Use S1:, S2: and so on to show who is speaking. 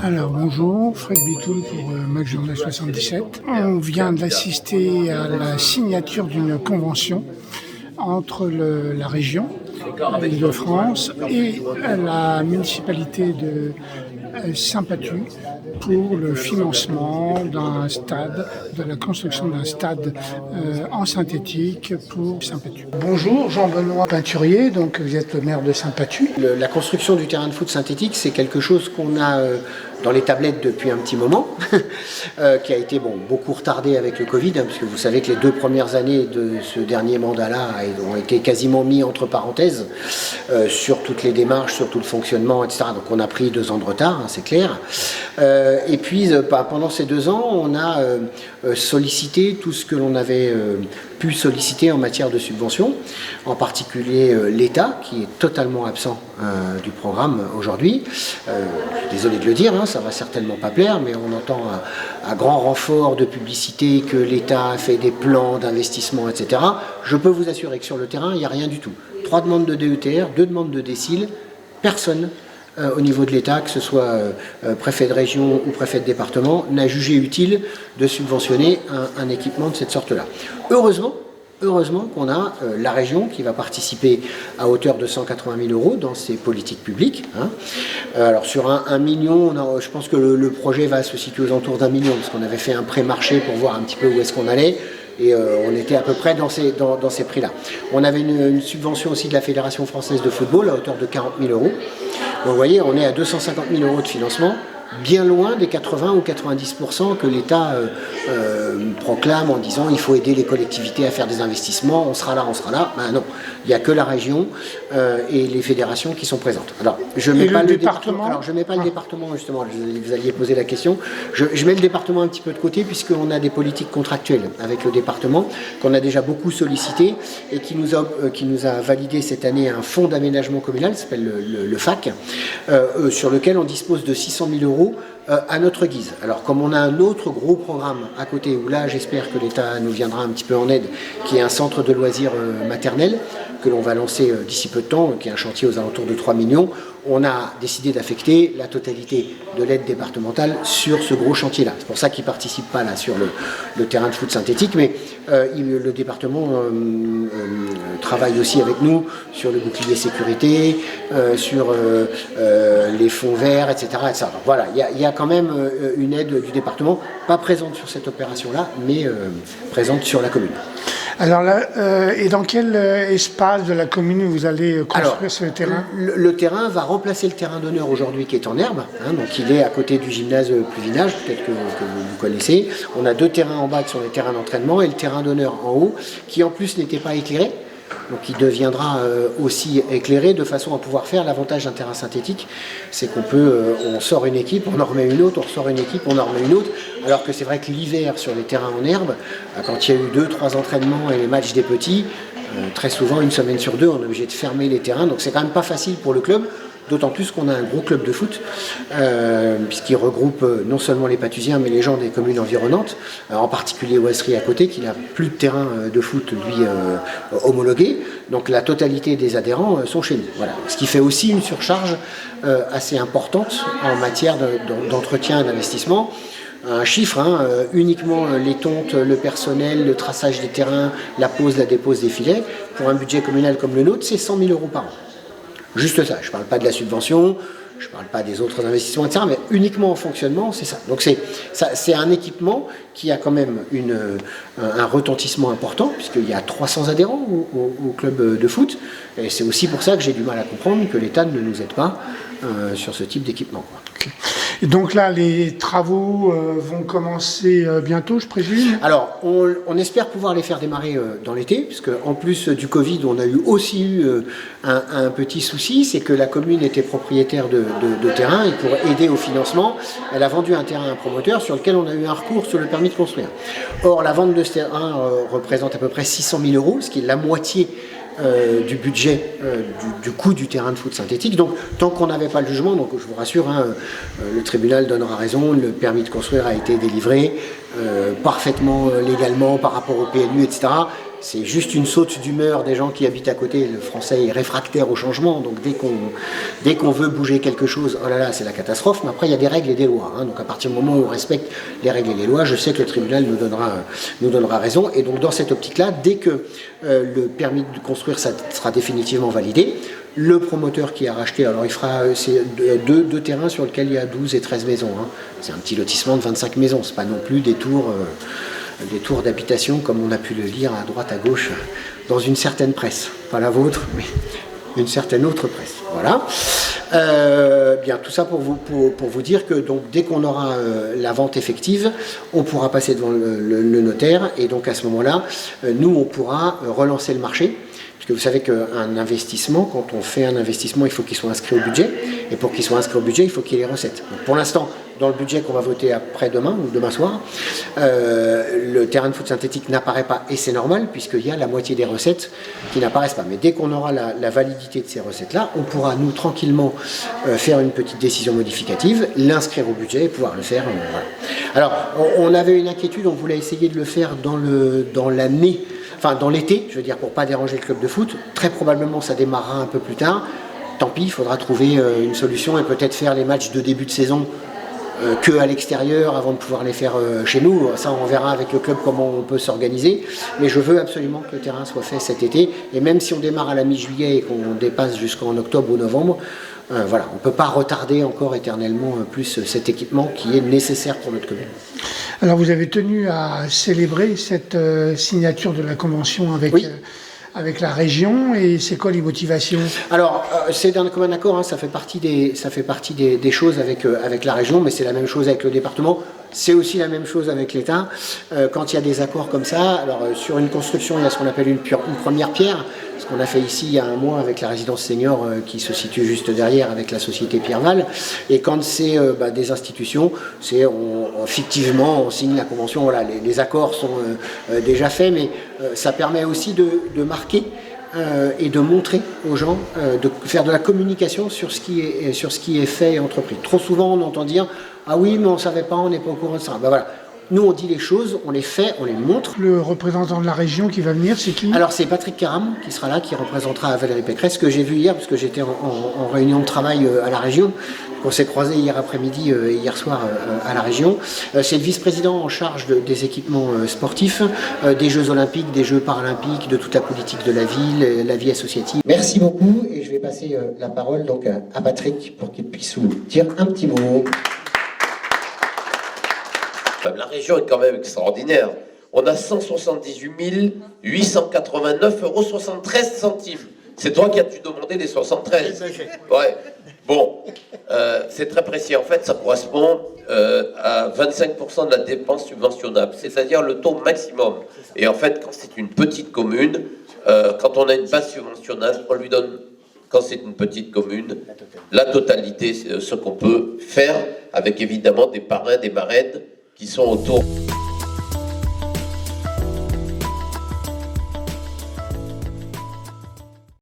S1: Alors bonjour, Fred Bitoul pour Mac Journal 77. On vient d'assister à la signature d'une convention entre la région d'Île-de-France et la municipalité de Saint-Pathus pour le financement d'un stade, de la construction d'un stade en synthétique pour Saint-Pathus. Bonjour, Jean-Benoît Peinturier, donc vous êtes le maire de Saint-Pathus.
S2: La construction du terrain de foot synthétique, c'est quelque chose qu'on a dans les tablettes depuis un petit moment, qui a été beaucoup retardé avec le Covid, puisque vous savez que les 2 premières années de ce dernier mandat-là ont été quasiment mis entre parenthèses sur toutes les démarches, sur tout le fonctionnement, etc. Donc on a pris 2 ans de retard, c'est clair. Et puis pendant ces 2 ans, on a sollicité tout ce que l'on avait pu solliciter en matière de subventions, en particulier l'État, qui est totalement absent du programme aujourd'hui. Désolé de le dire, ça va certainement pas plaire, mais on entend à grand renfort de publicité que l'État fait des plans d'investissement, etc. Je peux vous assurer que sur le terrain, il n'y a rien du tout. 3 demandes de DETR, 2 demandes de décile, personne au niveau de l'État, que ce soit préfet de région ou préfet de département, n'a jugé utile de subventionner un équipement de cette sorte-là. Heureusement qu'on a la région qui va participer à hauteur de 180 000 € dans ses politiques publiques. Alors sur 1 million, je pense que le projet va se situer aux alentours d'1 million, parce qu'on avait fait un pré-marché pour voir un petit peu où est-ce qu'on allait. Et on était à peu près dans ces prix-là. On avait une subvention aussi de la Fédération française de football à hauteur de 40 000 €. Donc vous voyez, on est à 250 000 € de financement, bien loin des 80 ou 90% que l'État proclame en disant il faut aider les collectivités à faire des investissements, on sera là. Ben non, il n'y a que la région et les fédérations qui sont présentes. Alors, je ne mets pas le département. Alors, je mets pas le département, justement, vous alliez poser la question. Je mets le département un petit peu de côté, puisqu'on a des politiques contractuelles avec le département, qu'on a déjà beaucoup sollicité et qui nous a validé cette année un fonds d'aménagement communal, qui s'appelle le FAC, sur lequel on dispose de 600 000 € à notre guise. Alors comme on a un autre gros programme à côté, où là j'espère que l'État nous viendra un petit peu en aide, qui est un centre de loisirs maternel, que l'on va lancer d'ici peu de temps, qui est un chantier aux alentours de 3 millions, on a décidé d'affecter la totalité de l'aide départementale sur ce gros chantier-là. C'est pour ça qu'ils ne participent pas là sur le terrain de foot synthétique, mais le département travaille aussi avec nous sur le bouclier sécurité, sur les fonds verts, etc. etc. Donc voilà, il y a quand même une aide du département, pas présente sur cette opération-là, mais présente sur la commune.
S1: Alors là, et dans quel espace de la commune vous allez construire ce terrain ?
S2: Le terrain va remplacer le terrain d'honneur aujourd'hui qui est en herbe, donc il est à côté du gymnase Pluvinage, peut-être que vous connaissez. On a 2 terrains en bas qui sont des terrains d'entraînement et le terrain d'honneur en haut qui en plus n'était pas éclairé. Donc il deviendra aussi éclairé de façon à pouvoir faire l'avantage d'un terrain synthétique, c'est on sort une équipe, on en remet une autre, on ressort une équipe, on en remet une autre, alors que c'est vrai que l'hiver sur les terrains en herbe, quand il y a eu 2-3 entraînements et les matchs des petits, très souvent, 1 semaine sur 2, on est obligé de fermer les terrains, donc c'est quand même pas facile pour le club. D'autant plus qu'on a un gros club de foot, puisqu'il regroupe non seulement les Pathusiens, mais les gens des communes environnantes, en particulier Ouessery à côté, qui n'a plus de terrain de foot, lui, homologué. Donc la totalité des adhérents sont chez nous. Voilà. Ce qui fait aussi une surcharge assez importante en matière d'entretien et d'investissement. Un chiffre, uniquement les tontes, le personnel, le traçage des terrains, la pose, la dépose des filets, pour un budget communal comme le nôtre, c'est 100 000 € par an. Juste ça, je ne parle pas de la subvention, je ne parle pas des autres investissements, etc., mais uniquement en fonctionnement, c'est ça. Donc c'est un équipement qui a quand même un retentissement important, puisqu'il y a 300 adhérents au club de foot, et c'est aussi pour ça que j'ai du mal à comprendre que l'État ne nous aide pas sur ce type d'équipement.
S1: Okay. Et donc là, les travaux vont commencer bientôt, je présume ?
S2: Alors, on espère pouvoir les faire démarrer dans l'été, puisque en plus du Covid, on a aussi eu un petit souci, c'est que la commune était propriétaire de terrain, et pour aider au financement, elle a vendu un terrain à un promoteur sur lequel on a eu un recours sur le permis de construire. Or, la vente de ce terrain représente à peu près 600 000 €, ce qui est la moitié du budget du coût du terrain de foot synthétique. Donc tant qu'on n'avait pas le jugement, donc je vous rassure, le tribunal donnera raison, le permis de construire a été délivré parfaitement légalement par rapport au PLU, etc. c'est juste une saute d'humeur des gens qui habitent à côté. Le français est réfractaire au changement, donc dès qu'on veut bouger quelque chose, oh là là, c'est la catastrophe. Mais après, il y a des règles et des lois. Donc à partir du moment où on respecte les règles et les lois, je sais que le tribunal nous donnera raison. Et donc dans cette optique-là, dès que le permis de construire sera définitivement validé, le promoteur qui a racheté, alors il fera deux terrains sur lesquels il y a 12 et 13 maisons. C'est un petit lotissement de 25 maisons, c'est pas non plus des tours d'habitation comme on a pu le lire à droite à gauche dans une certaine presse, pas la vôtre mais une certaine autre presse. Voilà. Bien, tout ça pour vous dire que donc dès qu'on aura la vente effective, on pourra passer devant le notaire et donc à ce moment-là, nous on pourra relancer le marché. Parce que vous savez qu'un investissement, quand on fait un investissement, il faut qu'il soit inscrit au budget. Et pour qu'il soit inscrit au budget, il faut qu'il y ait les recettes. Donc pour l'instant, dans le budget qu'on va voter après-demain ou demain soir, le terrain de foot synthétique n'apparaît pas. Et c'est normal, puisqu'il y a la moitié des recettes qui n'apparaissent pas. Mais dès qu'on aura la validité de ces recettes-là, on pourra, nous, tranquillement, faire une petite décision modificative, l'inscrire au budget et pouvoir le faire. Voilà. Alors, on avait une inquiétude, on voulait essayer de le faire dans l'année. Enfin, dans l'été, je veux dire, pour pas déranger le club de foot. Très probablement, ça démarrera un peu plus tard. Tant pis, il faudra trouver une solution et peut-être faire les matchs de début de saison que à l'extérieur avant de pouvoir les faire chez nous. Ça, on verra avec le club comment on peut s'organiser. Mais je veux absolument que le terrain soit fait cet été. Et même si on démarre à la mi-juillet et qu'on dépasse jusqu'en octobre ou novembre, voilà, on ne peut pas retarder encore éternellement plus cet équipement qui est nécessaire pour notre commune.
S1: Alors vous avez tenu à célébrer cette signature de la convention avec,
S2: oui.
S1: Avec la région, et c'est quoi les motivations?
S2: Alors c'est d'un commun accord, hein, ça fait partie des choses avec la région, mais c'est la même chose avec le département. C'est aussi la même chose avec l'État. Quand il y a des accords comme ça, alors sur une construction, il y a ce qu'on appelle une première pierre, ce qu'on a fait ici il y a un mois avec la résidence senior qui se situe juste derrière avec la société Pierreval. Et quand c'est des institutions, c'est fictivement on signe la convention. Voilà, les accords sont déjà faits, mais ça permet aussi de marquer et de montrer aux gens, de faire de la communication sur ce qui est fait et entrepris. Trop souvent, on entend dire « Ah oui, mais on ne savait pas, on n'est pas au courant de ça. » Ben voilà. Nous, on dit les choses, on les fait, on les montre.
S1: Le représentant de la région qui va venir, c'est qui?
S2: Alors, c'est Patrick Caram qui sera là, qui représentera Valérie Pécresse, que j'ai vu hier, parce que j'étais en réunion de travail à la région. On s'est croisés hier après-midi et hier soir à la région. C'est le vice-président en charge des équipements sportifs, des Jeux Olympiques, des Jeux Paralympiques, de toute la politique de la ville, la vie associative. Merci beaucoup, et je vais passer la parole donc à Patrick pour qu'il puisse vous dire un petit mot.
S3: La région est quand même extraordinaire. On a 178 889,73 €. C'est toi qui as dû demander les 73. Ouais. Bon, c'est très précis. En fait, ça correspond à 25% de la dépense subventionnable, c'est-à-dire le taux maximum. Et en fait, quand c'est une petite commune, quand on a une base subventionnable, on lui donne, quand c'est une petite commune, la totalité, c'est ce qu'on peut faire avec évidemment des parrains, des marraines qui sont autour.